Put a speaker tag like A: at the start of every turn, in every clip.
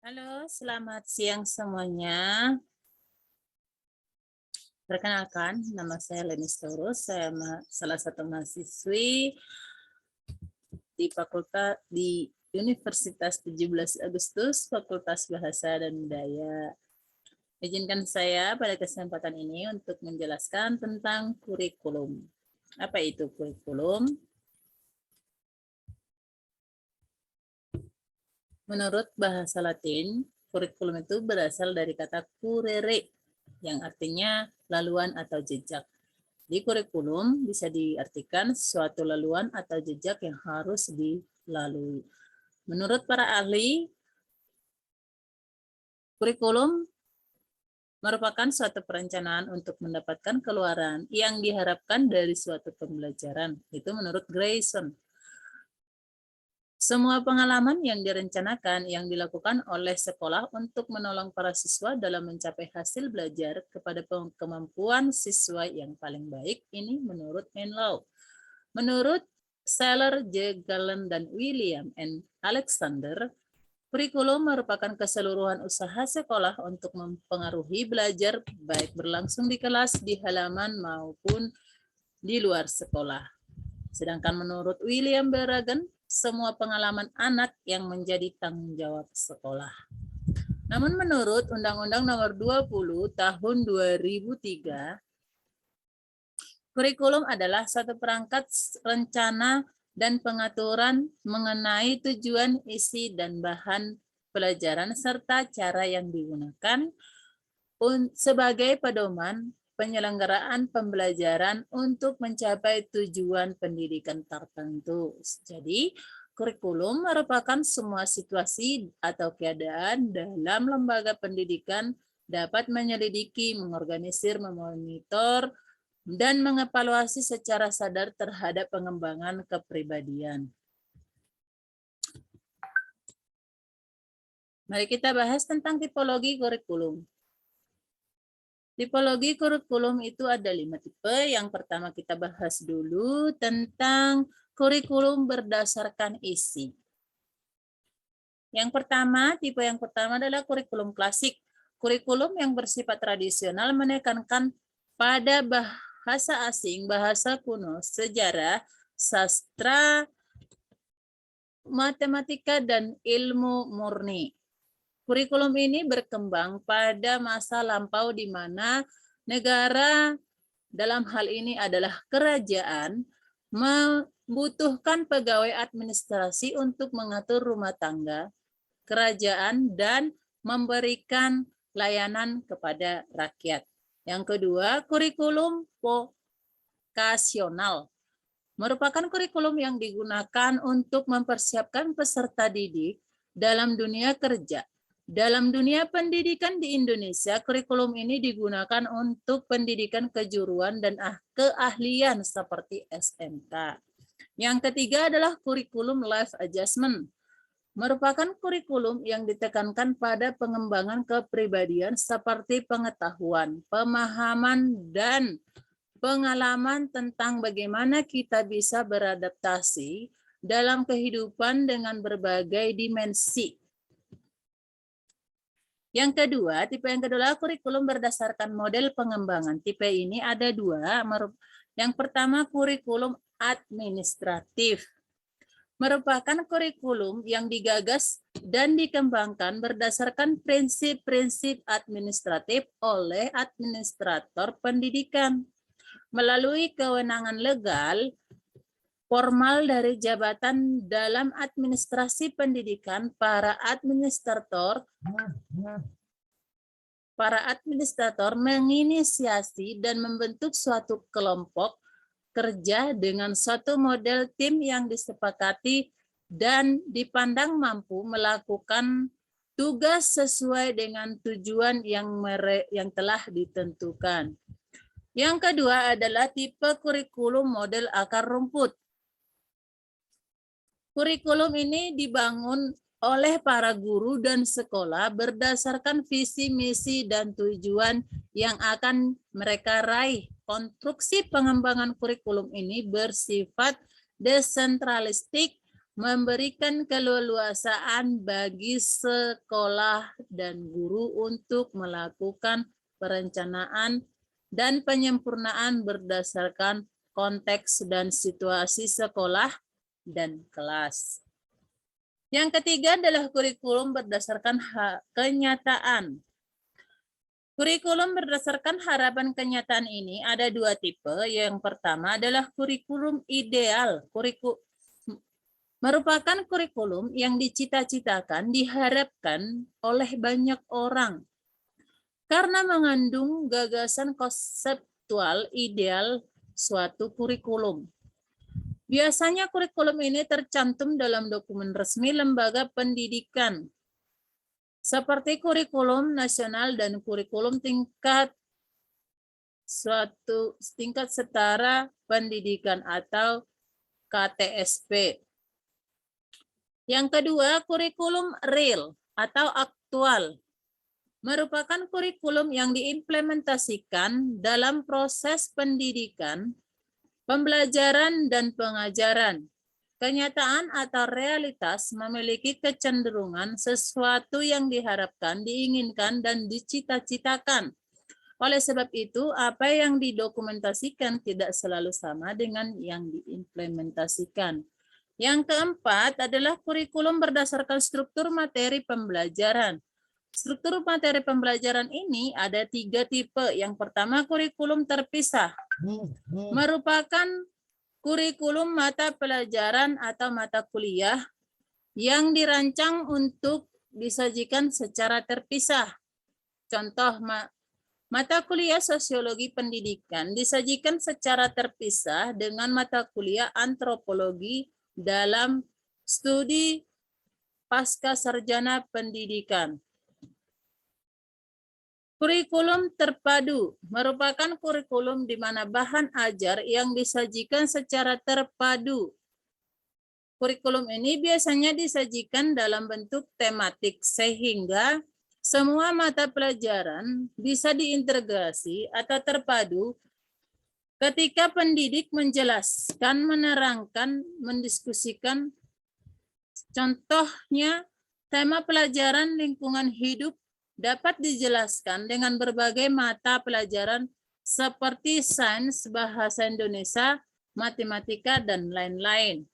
A: Halo, selamat siang semuanya. Perkenalkan, nama saya Leni Storus. Saya salah satu mahasiswi di Universitas 17 Agustus, Fakultas Bahasa dan Budaya. Izinkan saya pada kesempatan ini untuk menjelaskan tentang kurikulum. Apa itu kurikulum? Menurut bahasa Latin, kurikulum itu berasal dari kata curere, yang artinya laluan atau jejak. Di kurikulum bisa diartikan suatu laluan atau jejak yang harus dilalui. Menurut para ahli, kurikulum merupakan suatu perencanaan untuk mendapatkan keluaran yang diharapkan dari suatu pembelajaran. Itu menurut Grayson. Semua pengalaman yang direncanakan yang dilakukan oleh sekolah untuk menolong para siswa dalam mencapai hasil belajar kepada kemampuan siswa yang paling baik ini menurut Menlo. Menurut Seller, J. Gallen, dan William N. Alexander, kurikulum merupakan keseluruhan usaha sekolah untuk mempengaruhi belajar baik berlangsung di kelas, di halaman, maupun di luar sekolah. Sedangkan menurut William Berragan, semua pengalaman anak yang menjadi tanggung jawab sekolah. Namun menurut Undang-Undang Nomor 20 Tahun 2003, kurikulum adalah satu perangkat rencana dan pengaturan mengenai tujuan, isi, dan bahan pelajaran serta cara yang digunakan sebagai pedoman penyelenggaraan pembelajaran untuk mencapai tujuan pendidikan tertentu. Jadi, kurikulum merupakan semua situasi atau keadaan dalam lembaga pendidikan dapat menyelidiki, mengorganisir, memonitor, dan mengevaluasi secara sadar terhadap pengembangan kepribadian. Mari kita bahas tentang tipologi kurikulum. Tipologi kurikulum itu ada 5 tipe. Yang pertama kita bahas dulu tentang kurikulum berdasarkan isi. Tipe yang pertama adalah kurikulum klasik. Kurikulum yang bersifat tradisional menekankan pada bahasa asing, bahasa kuno, sejarah, sastra, matematika, dan ilmu murni. Kurikulum ini berkembang pada masa lampau di mana negara dalam hal ini adalah kerajaan membutuhkan pegawai administrasi untuk mengatur rumah tangga kerajaan dan memberikan layanan kepada rakyat. Yang kedua, kurikulum vokasional merupakan kurikulum yang digunakan untuk mempersiapkan peserta didik dalam dunia kerja. Dalam dunia pendidikan di Indonesia, kurikulum ini digunakan untuk pendidikan kejuruan dan keahlian seperti SMK. Yang ketiga adalah kurikulum life adjustment. Merupakan kurikulum yang ditekankan pada pengembangan kepribadian seperti pengetahuan, pemahaman, dan pengalaman tentang bagaimana kita bisa beradaptasi dalam kehidupan dengan berbagai dimensi. Tipe yang kedua, kurikulum berdasarkan model pengembangan. Tipe ini ada 2. Yang pertama, kurikulum administratif. Merupakan kurikulum yang digagas dan dikembangkan berdasarkan prinsip-prinsip administratif oleh administrator pendidikan. Melalui kewenangan legal, formal dari jabatan dalam administrasi pendidikan, para administrator menginisiasi dan membentuk suatu kelompok kerja dengan suatu model tim yang disepakati dan dipandang mampu melakukan tugas sesuai dengan tujuan yang telah ditentukan. Yang kedua adalah tipe kurikulum model akar rumput. Kurikulum ini dibangun oleh para guru dan sekolah berdasarkan visi, misi, dan tujuan yang akan mereka raih. Konstruksi pengembangan kurikulum ini bersifat desentralistik, memberikan keleluasaan bagi sekolah dan guru untuk melakukan perencanaan dan penyempurnaan berdasarkan konteks dan situasi sekolah dan kelas. Yang ketiga adalah kurikulum berdasarkan kenyataan. Kurikulum berdasarkan harapan kenyataan ini ada dua tipe. Yang pertama adalah kurikulum ideal. Merupakan kurikulum yang dicita-citakan, diharapkan oleh banyak orang karena mengandung gagasan konseptual ideal suatu kurikulum. Biasanya kurikulum ini tercantum dalam dokumen resmi lembaga pendidikan, seperti kurikulum nasional dan kurikulum tingkat setara pendidikan atau KTSP. Yang kedua, kurikulum real atau aktual. Merupakan kurikulum yang diimplementasikan dalam proses pendidikan, pembelajaran, dan pengajaran. Kenyataan atau realitas memiliki kecenderungan sesuatu yang diharapkan, diinginkan, dan dicita-citakan. Oleh sebab itu, apa yang didokumentasikan tidak selalu sama dengan yang diimplementasikan. Yang keempat adalah kurikulum berdasarkan struktur materi pembelajaran. Struktur materi pembelajaran ini ada 3 tipe. Yang pertama, kurikulum terpisah. Merupakan kurikulum mata pelajaran atau mata kuliah yang dirancang untuk disajikan secara terpisah. Contoh, mata kuliah sosiologi pendidikan disajikan secara terpisah dengan mata kuliah antropologi dalam studi pasca sarjana pendidikan. Kurikulum terpadu merupakan kurikulum di mana bahan ajar yang disajikan secara terpadu. Kurikulum ini biasanya disajikan dalam bentuk tematik sehingga semua mata pelajaran bisa diintegrasi atau terpadu ketika pendidik menjelaskan, menerangkan, mendiskusikan. Contohnya, tema pelajaran lingkungan hidup dapat dijelaskan dengan berbagai mata pelajaran seperti sains, bahasa Indonesia, matematika, dan lain-lain.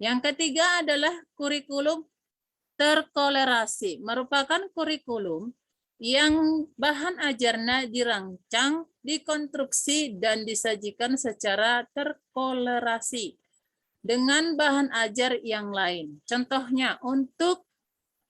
A: Yang ketiga adalah kurikulum terkolerasi, merupakan kurikulum yang bahan ajarnya dirancang, dikonstruksi, dan disajikan secara terkolerasi dengan bahan ajar yang lain. Contohnya, untuk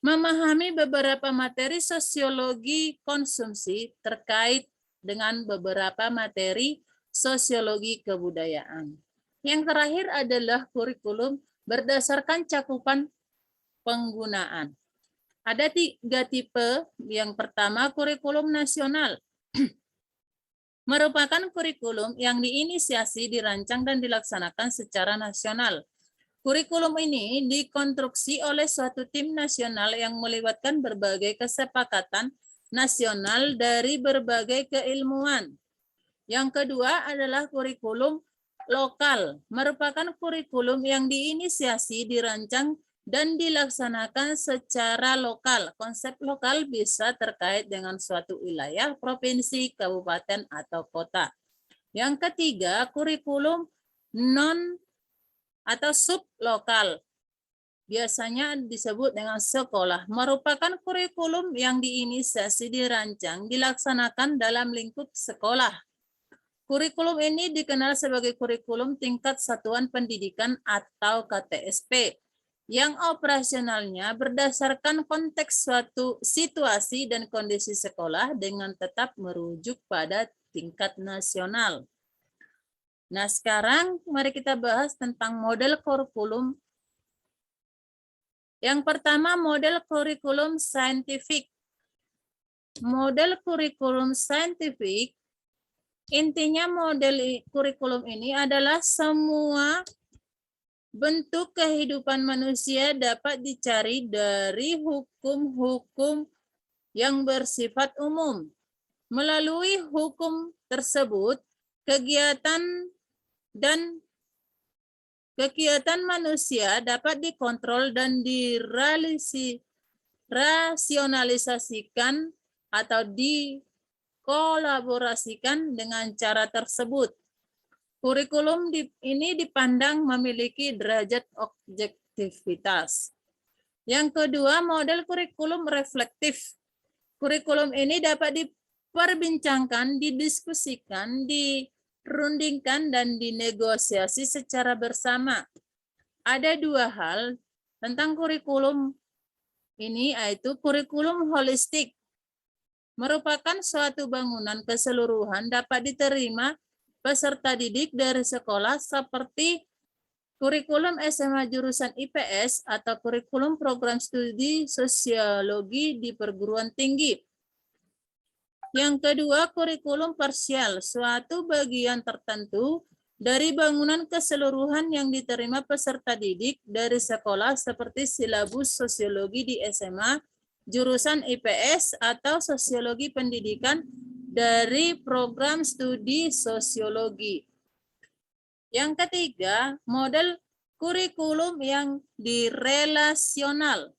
A: memahami beberapa materi sosiologi konsumsi terkait dengan beberapa materi sosiologi kebudayaan. Yang terakhir adalah kurikulum berdasarkan cakupan penggunaan. Ada 3 tipe. Yang pertama, kurikulum nasional. Merupakan kurikulum yang diinisiasi, dirancang, dan dilaksanakan secara nasional. Kurikulum ini dikonstruksi oleh suatu tim nasional yang melibatkan berbagai kesepakatan nasional dari berbagai keilmuan. Yang kedua adalah kurikulum lokal, merupakan kurikulum yang diinisiasi, dirancang, dan dilaksanakan secara lokal. Konsep lokal bisa terkait dengan suatu wilayah, provinsi, kabupaten, atau kota. Yang ketiga, kurikulum non atau sublokal, biasanya disebut dengan sekolah, merupakan kurikulum yang diinisiasi, dirancang, dilaksanakan dalam lingkup sekolah. Kurikulum ini dikenal sebagai kurikulum tingkat satuan pendidikan atau KTSP, yang operasionalnya berdasarkan konteks suatu situasi dan kondisi sekolah dengan tetap merujuk pada tingkat nasional. Nah, sekarang mari kita bahas tentang model kurikulum. Yang pertama, model kurikulum saintifik. Model kurikulum saintifik, intinya model kurikulum ini adalah semua bentuk kehidupan manusia dapat dicari dari hukum-hukum yang bersifat umum. Melalui hukum tersebut, kegiatan dan Kegiatan manusia dapat dikontrol dan dirasionalisasikan atau dikolaborasikan dengan cara tersebut. Kurikulum ini dipandang memiliki derajat objektivitas. Yang kedua, model kurikulum reflektif. Kurikulum ini dapat diperbincangkan, didiskusikan, dirundingkan, dan dinegosiasi secara bersama. Ada dua hal tentang kurikulum ini, yaitu kurikulum holistik. Merupakan suatu bangunan keseluruhan dapat diterima peserta didik dari sekolah seperti kurikulum SMA jurusan IPS atau kurikulum program studi sosiologi di perguruan tinggi. Yang kedua, kurikulum parsial, suatu bagian tertentu dari bangunan keseluruhan yang diterima peserta didik dari sekolah seperti silabus sosiologi di SMA, jurusan IPS atau sosiologi pendidikan dari program studi sosiologi. Yang ketiga, model kurikulum yang direlasional.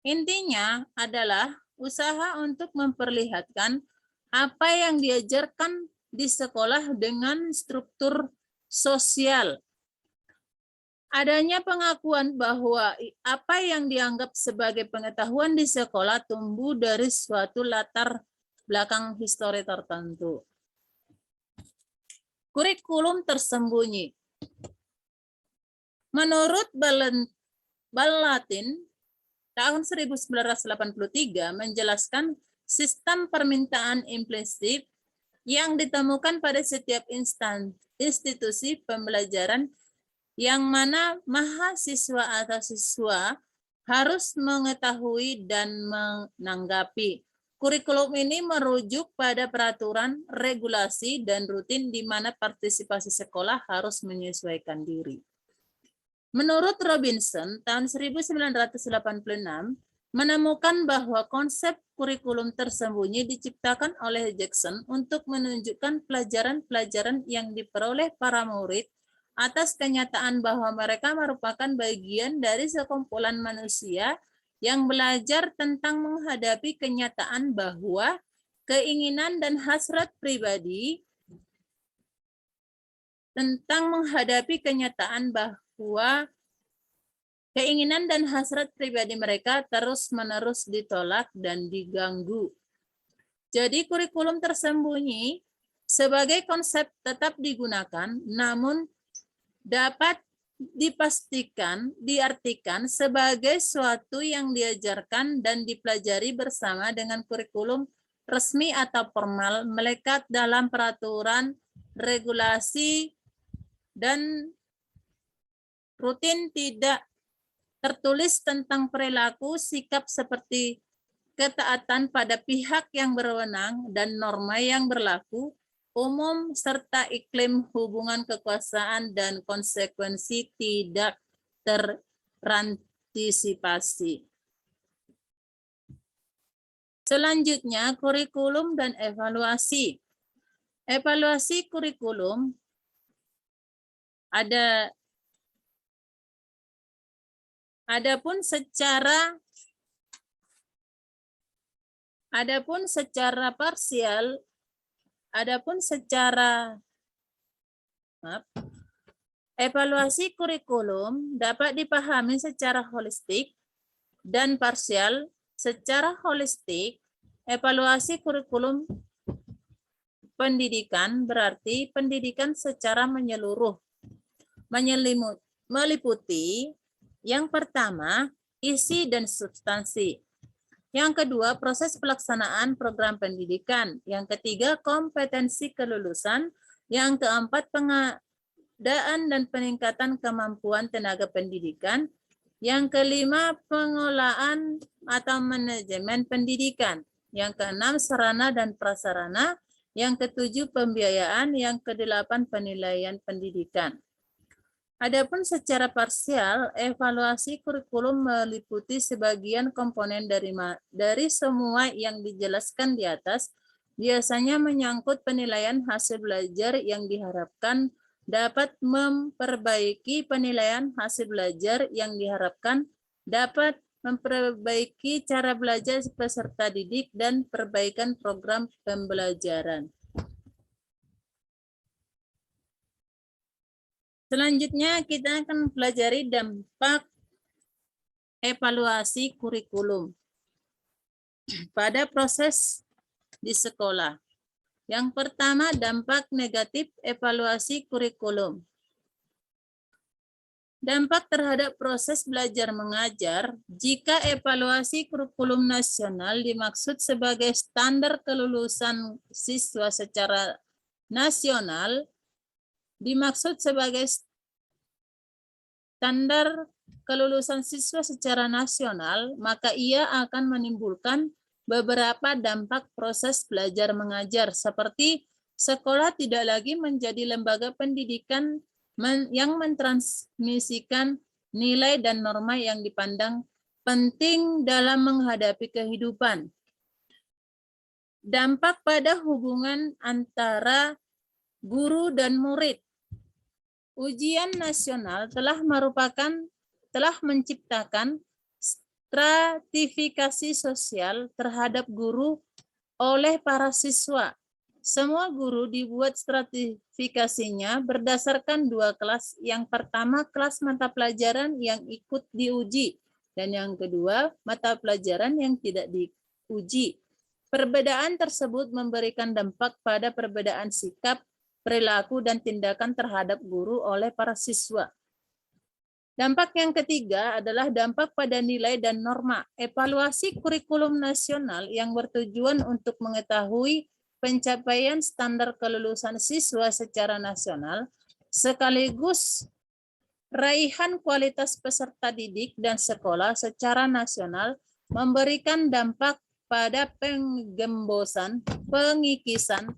A: Intinya adalah usaha untuk memperlihatkan apa yang diajarkan di sekolah dengan struktur sosial. Adanya pengakuan bahwa apa yang dianggap sebagai pengetahuan di sekolah tumbuh dari suatu latar belakang histori tertentu. Kurikulum tersembunyi. Menurut Balatin, tahun 1983 menjelaskan sistem permintaan implisit yang ditemukan pada setiap institusi pembelajaran yang mana mahasiswa atau siswa harus mengetahui dan menanggapi. Kurikulum ini merujuk pada peraturan, regulasi, dan rutin di mana partisipasi sekolah harus menyesuaikan diri. Menurut Robinson, tahun 1986, menemukan bahwa konsep kurikulum tersembunyi diciptakan oleh Jackson untuk menunjukkan pelajaran-pelajaran yang diperoleh para murid atas kenyataan bahwa mereka merupakan bagian dari sekumpulan manusia yang belajar tentang menghadapi kenyataan bahwa keinginan dan hasrat pribadi mereka terus-menerus ditolak dan diganggu. Jadi kurikulum tersembunyi sebagai konsep tetap digunakan, namun dapat diartikan sebagai suatu yang diajarkan dan dipelajari bersama dengan kurikulum resmi atau formal, melekat dalam peraturan, regulasi, dan rutin, tidak tertulis tentang perilaku, sikap seperti ketaatan pada pihak yang berwenang dan norma yang berlaku umum serta iklim hubungan kekuasaan dan konsekuensi tidak terantisipasi. Selanjutnya, kurikulum dan evaluasi. Evaluasi kurikulum adapun evaluasi kurikulum dapat dipahami secara holistik dan parsial. Secara holistik, evaluasi kurikulum pendidikan berarti pendidikan secara menyeluruh, meliputi yang pertama, isi dan substansi. Yang kedua, proses pelaksanaan program pendidikan. Yang ketiga, kompetensi kelulusan. Yang keempat, pengadaan dan peningkatan kemampuan tenaga pendidikan. Yang kelima, pengolahan atau manajemen pendidikan. Yang keenam, sarana dan prasarana. Yang ketujuh, pembiayaan. Yang kedelapan, penilaian pendidikan. Adapun secara parsial, evaluasi kurikulum meliputi sebagian komponen dari semua yang dijelaskan di atas, biasanya menyangkut penilaian hasil belajar yang diharapkan dapat memperbaiki penilaian hasil belajar yang diharapkan, dapat memperbaiki cara belajar peserta didik, dan perbaikan program pembelajaran. Selanjutnya kita akan pelajari dampak evaluasi kurikulum pada proses di sekolah. Yang pertama, dampak negatif evaluasi kurikulum. Dampak terhadap proses belajar mengajar jika evaluasi kurikulum nasional dimaksud sebagai standar kelulusan siswa secara nasional, dimaksud sebagai standar kelulusan siswa secara nasional, maka ia akan menimbulkan beberapa dampak proses belajar mengajar, seperti sekolah tidak lagi menjadi lembaga pendidikan yang mentransmisikan nilai dan norma yang dipandang penting dalam menghadapi kehidupan. Dampak pada hubungan antara guru dan murid. Ujian nasional telah menciptakan stratifikasi sosial terhadap guru oleh para siswa. Semua guru dibuat stratifikasinya berdasarkan dua kelas. Yang pertama, kelas mata pelajaran yang ikut diuji, dan yang kedua, mata pelajaran yang tidak diuji. Perbedaan tersebut memberikan dampak pada perbedaan sikap, perilaku, dan tindakan terhadap guru oleh para siswa. Dampak yang ketiga adalah dampak pada nilai dan norma. Evaluasi kurikulum nasional yang bertujuan untuk mengetahui pencapaian standar kelulusan siswa secara nasional, sekaligus raihan kualitas peserta didik dan sekolah secara nasional, memberikan dampak pada penggembosan, pengikisan,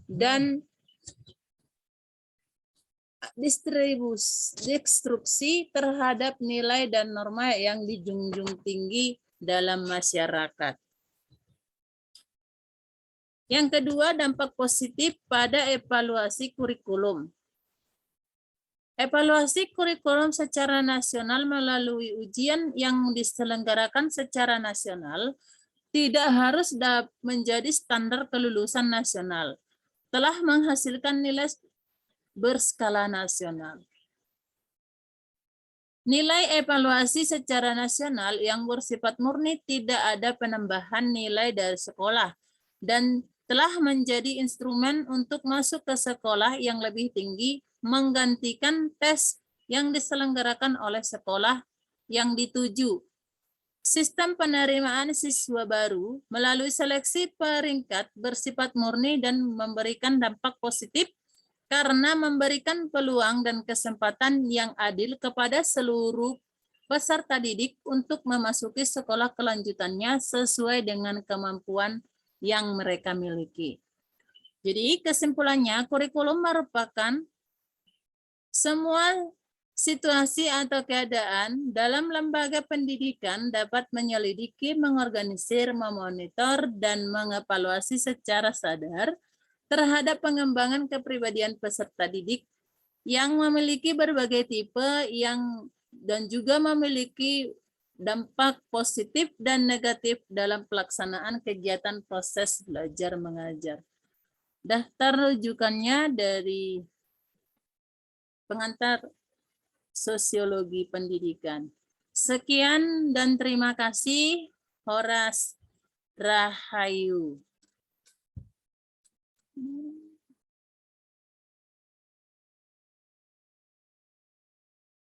A: dan distribusi terhadap nilai dan norma yang dijunjung tinggi dalam masyarakat. Yang kedua, dampak positif pada evaluasi kurikulum. Evaluasi kurikulum secara nasional melalui ujian yang diselenggarakan secara nasional tidak harus menjadi standar kelulusan nasional. Telah menghasilkan nilai berskala nasional. Nilai evaluasi secara nasional yang bersifat murni tidak ada penambahan nilai dari sekolah dan telah menjadi instrumen untuk masuk ke sekolah yang lebih tinggi, menggantikan tes yang diselenggarakan oleh sekolah yang dituju. Sistem penerimaan siswa baru melalui seleksi peringkat bersifat murni dan memberikan dampak positif karena memberikan peluang dan kesempatan yang adil kepada seluruh peserta didik untuk memasuki sekolah kelanjutannya sesuai dengan kemampuan yang mereka miliki. Jadi kesimpulannya, kurikulum merupakan semua situasi atau keadaan dalam lembaga pendidikan dapat menyelidiki, mengorganisir, memonitor, dan mengevaluasi secara sadar terhadap pengembangan kepribadian peserta didik yang memiliki berbagai tipe dan juga memiliki dampak positif dan negatif dalam pelaksanaan kegiatan proses belajar mengajar. Daftar rujukannya dari pengantar sosiologi pendidikan. Sekian dan terima kasih. Horas Rahayu.